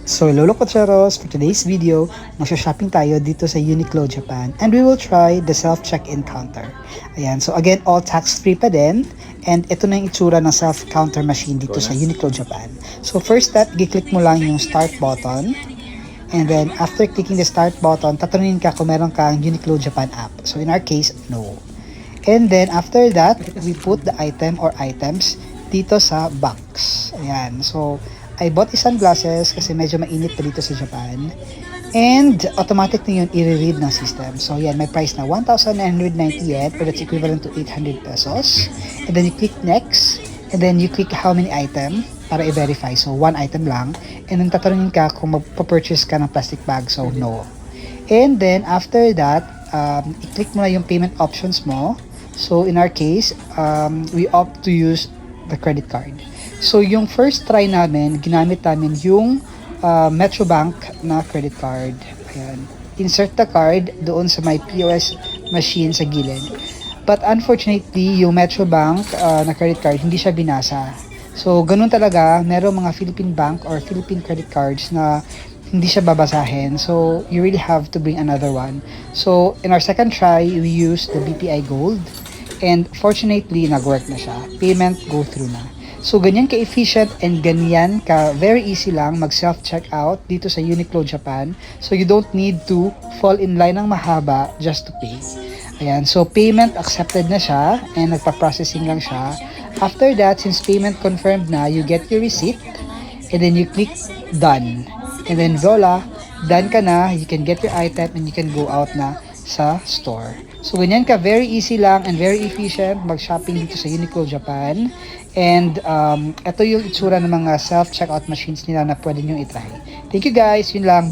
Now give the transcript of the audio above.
So, Lolo Cocheros, for today's video, magsha-shopping tayo dito sa Uniqlo, Japan. And we will try the self-check-in counter. Ayan, so again, all tax-free pa din. And ito na yung itsura ng self-counter machine dito sa Uniqlo, Japan. So, first step, gi-click mo lang yung start button. And then, after clicking the start button, tatanungin ka kung meron kang Uniqlo Japan app. So, in our case, no. And then, after that, we put the item or items dito sa box. Ayan, so, I bought sunglasses kasi medyo mainit pa dito sa Japan. And automatic na yun i-read ng system. So yan, may price na 1,990 yen, but that's equivalent to 800 pesos. And then you click next. And then you click how many item para i-verify. So one item lang. And then tatanungin ka kung magpa-purchase ka ng plastic bag. So no. And then after that, i-click mo na yung payment options mo. So in our case, we opt to use the credit card. So, yung first try namin, ginamit namin yung Metrobank na credit card. Ayan. Insert the card doon sa may POS machine sa gilid. But unfortunately, yung Metrobank na credit card, hindi siya binasa. So, ganun talaga, merong mga Philippine bank or Philippine credit cards na hindi siya babasahin. So, you really have to bring another one. So, in our second try, we used the BPI Gold. And fortunately, nag-work na siya. Payment go through na. So, ganyan ka-efficient and ganyan ka-very easy lang mag-self-checkout dito sa Uniqlo, Japan. So, you don't need to fall in line ng mahaba just to pay. Ayan. So, payment accepted na siya and nagpa-processing lang siya. After that, since payment confirmed na, you get your receipt and then you click done. And then, voila, done ka na. You can get your item and you can go out na sa store. So, ganyan ka, very easy lang and very efficient mag-shopping dito sa Uniqlo, Japan. And ito yung itsura ng mga self-checkout machines nila na pwede nyo itry. Thank you guys, yun lang.